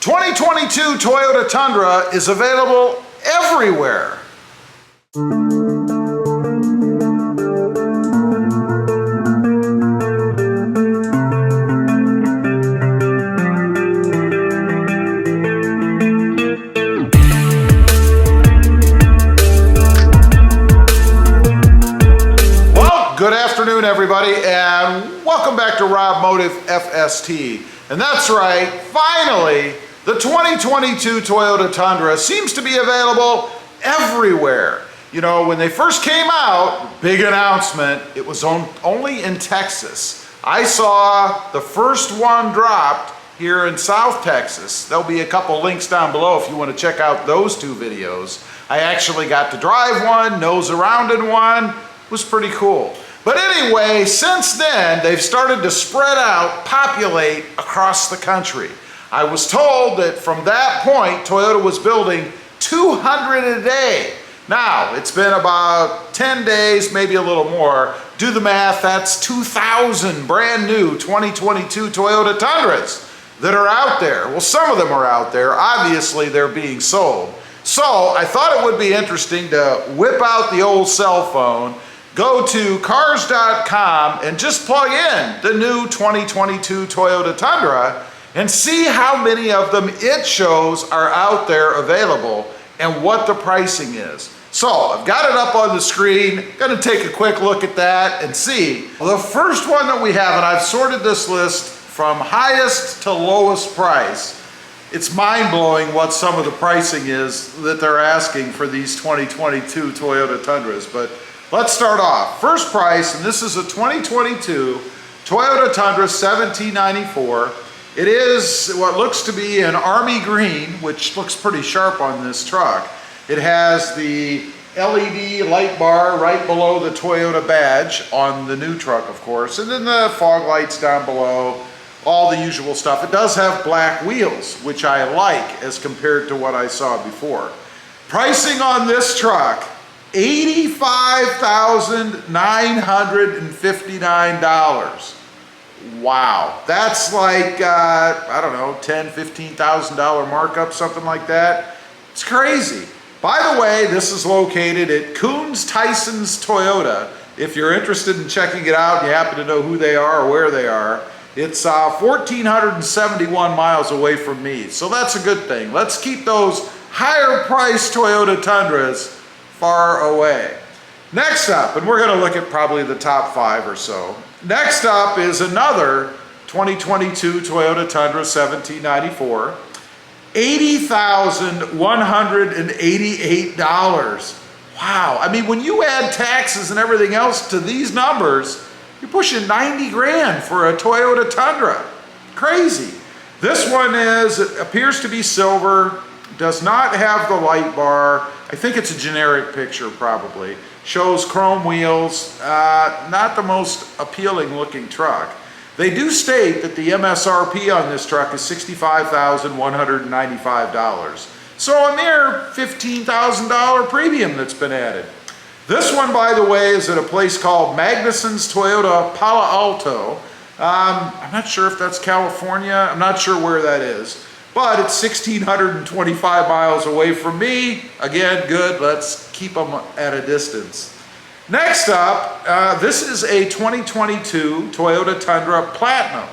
2022 Toyota Tundra is available everywhere. Well, good afternoon everybody, and welcome back to Rob Motive FST. And that's right, finally, the 2022 Toyota Tundra seems to be available everywhere. You know, when they first came out, big announcement, it was only in Texas. I saw the first one dropped here in South Texas. There'll be a couple links down below if you want to check out those two videos. I actually got to drive one, nose around in one. It was pretty cool. But anyway, since then, they've started to spread out, populate across the country. I was told that from that point, Toyota was building 200 a day. Now, it's been about 10 days, maybe a little more. Do the math, that's 2,000 brand new 2022 Toyota Tundras that are out there. Well, some of them are out there. Obviously, they're being sold. So, I thought it would be interesting to whip out the old cell phone, go to cars.com and just plug in the new 2022 Toyota Tundra and see how many of them it shows are out there available and what the pricing is. So I've got it up on the screen, gonna take a quick look at that and see. Well, the first one that we have, and I've sorted this list from highest to lowest price. It's mind-blowing what some of the pricing is that they're asking for these 2022 Toyota Tundras, but let's start off. First price, and this is a 2022 Toyota Tundra $1,794. It is what looks to be an army green, which looks pretty sharp on this truck. It has the LED light bar right below the Toyota badge on the new truck, of course, and then the fog lights down below, all the usual stuff. It does have black wheels, which I like as compared to what I saw before. Pricing on this truck, $85,959. Wow, that's like, I don't know, $10,000, $15,000 markup, something like that. It's crazy. By the way, this is located at Coons Tyson's Toyota. If you're interested in checking it out and you happen to know who they are or where they are, it's 1,471 miles away from me. So that's a good thing. Let's keep those higher priced Toyota Tundras far away. Next up, and we're going to look at probably the top 5 or so. Next up is another 2022 Toyota Tundra $1,794, $80,188. Wow, I mean, when you add taxes and everything else to these numbers, you're pushing 90 grand for a Toyota Tundra. Crazy. This one appears to be silver, does not have the light bar. I think it's a generic picture probably. Shows chrome wheels, not the most appealing looking truck. They do state that the MSRP on this truck is $65,195. So a mere $15,000 premium that's been added. This one, by the way, is at a place called Magnuson's Toyota Palo Alto. I'm not sure if that's California. I'm not sure where that is. But it's 1,625 miles away from me. Again, good, let's keep them at a distance. Next up, this is a 2022 Toyota Tundra Platinum.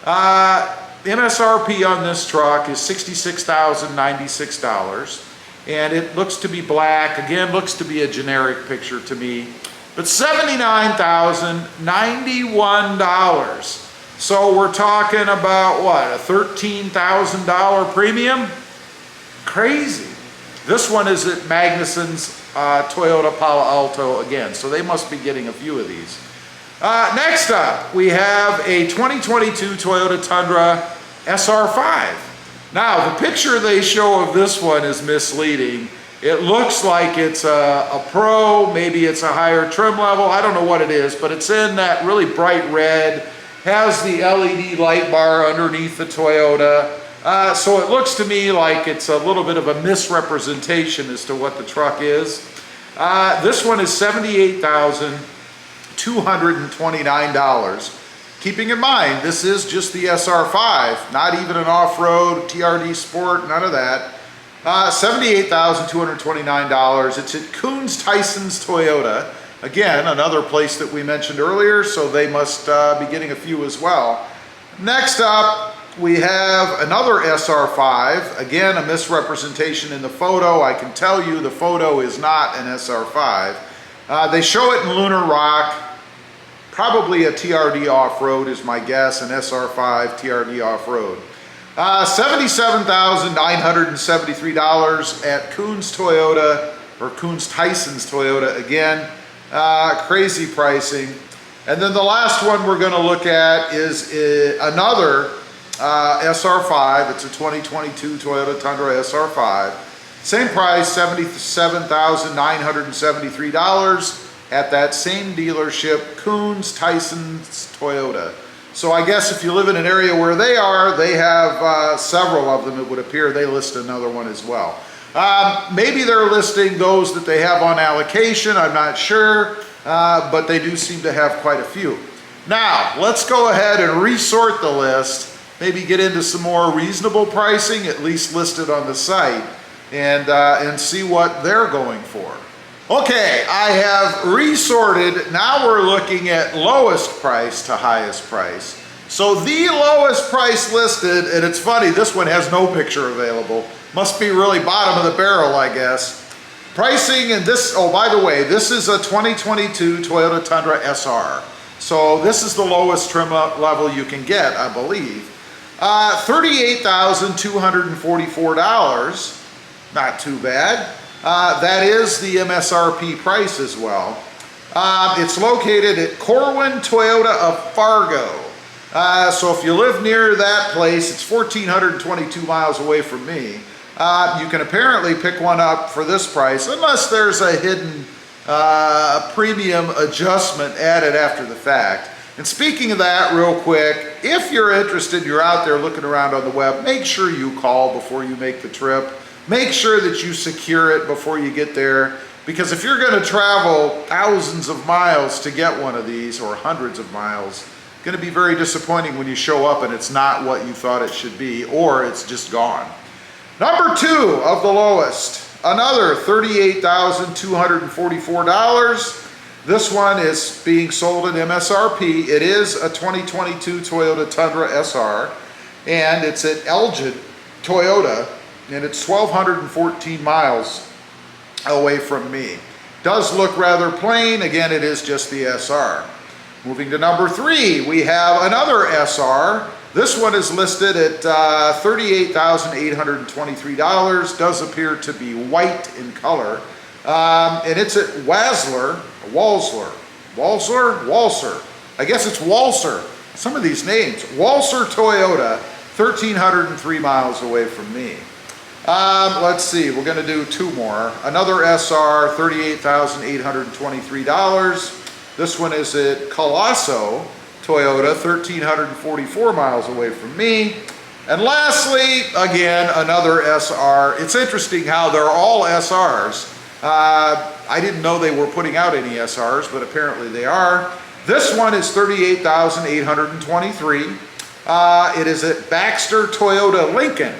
The MSRP on this truck is $66,096. And it looks to be black. Again, looks to be a generic picture to me. But $79,091. So we're talking about what, a $13,000 premium? Crazy. This one is at Magnuson's Toyota Palo Alto again, so they must be getting a few of these. Next up, we have a 2022 Toyota Tundra SR5. Now, the picture they show of this one is misleading. It looks like it's a Pro, maybe it's a higher trim level, I don't know what it is, but it's in that really bright red, has the LED light bar underneath the Toyota. So it looks to me like it's a little bit of a misrepresentation as to what the truck is. This one is $78,229. Keeping in mind, this is just the SR5, not even an off-road, TRD Sport, none of that. $78,229. It's at Coons Tyson's Toyota. Again, another place that we mentioned earlier, so they must be getting a few as well. Next up, we have another SR5. Again, a misrepresentation in the photo. I can tell you the photo is not an SR5. They show it in Lunar Rock. Probably a TRD off-road is my guess, an SR5 TRD off-road. $77,973 at Coons Toyota, or Coons Tyson's Toyota again. Crazy pricing. And then the last one we're going to look at is another SR5. It's a 2022 Toyota Tundra SR5. Same price, $77,973 at that same dealership, Coons Tyson's Toyota. So I guess if you live in an area where they are, they have several of them, it would appear. They list another one as well. Maybe they're listing those that they have on allocation, I'm not sure, but they do seem to have quite a few. Now, let's go ahead and resort the list, maybe get into some more reasonable pricing, at least listed on the site, and see what they're going for. Okay, I have resorted. Now we're looking at lowest price to highest price. So the lowest price listed, and it's funny, this one has no picture available. Must be really bottom of the barrel, I guess. Pricing in this, oh, by the way, this is a 2022 Toyota Tundra SR. So this is the lowest trim level you can get, I believe. $38,244. Not too bad. That is the MSRP price as well. It's located at Corwin Toyota of Fargo. So if you live near that place, it's 1,422 miles away from me. You can apparently pick one up for this price, unless there's a hidden premium adjustment added after the fact. And speaking of that, real quick, if you're interested, you're out there looking around on the web, make sure you call before you make the trip. Make sure that you secure it before you get there, because if you're going to travel thousands of miles to get one of these, or hundreds of miles, it's going to be very disappointing when you show up and it's not what you thought it should be, or it's just gone. Number two of the lowest, another $38,244. This one is being sold at MSRP. It is a 2022 Toyota Tundra SR, and it's at Elgin Toyota, and it's 1,214 miles away from me. Does look rather plain. Again, it is just the SR. Moving to number three, we have another SR. This one is listed at $38,823. Does appear to be white in color. And it's at Walser. I guess it's Walser. Some of these names. Walser Toyota, 1,303 miles away from me. Let's see, we're going to do two more. Another SR, $38,823. This one is at Colosso Toyota, 1,344 miles away from me. And lastly, again, another SR. It's interesting how they're all SRs. I didn't know they were putting out any SRs, but apparently they are. This one is $38,823. It is at Baxter Toyota Lincoln.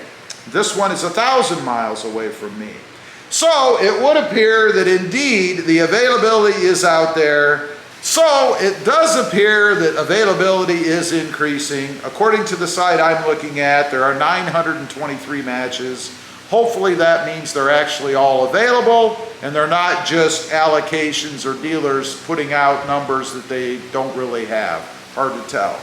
This one is 1,000 miles away from me. So it would appear that indeed the availability is out there. So it does appear that availability is increasing. According to the site I'm looking at, there are 923 matches. Hopefully that means they're actually all available and they're not just allocations or dealers putting out numbers that they don't really have. Hard to tell.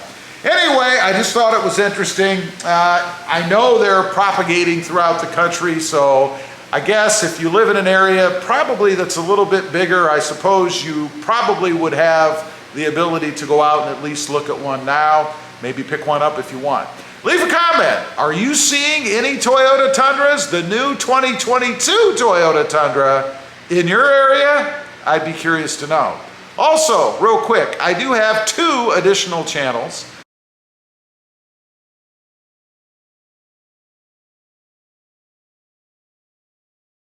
Anyway, I just thought it was interesting. I know they're propagating throughout the country, so I guess if you live in an area probably that's a little bit bigger, I suppose you probably would have the ability to go out and at least look at one now. Maybe pick one up if you want. Leave a comment. Are you seeing any Toyota Tundras, the new 2022 Toyota Tundra, in your area? I'd be curious to know. Also, real quick, I do have 2 additional channels.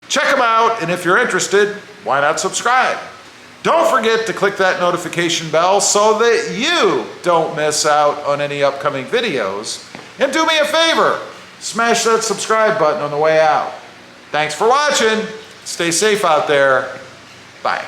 Check them out, and if you're interested, why not subscribe? Don't forget to click that notification bell so that you don't miss out on any upcoming videos. And do me a favor, smash that subscribe button on the way out. Thanks for watching. Stay safe out there. Bye.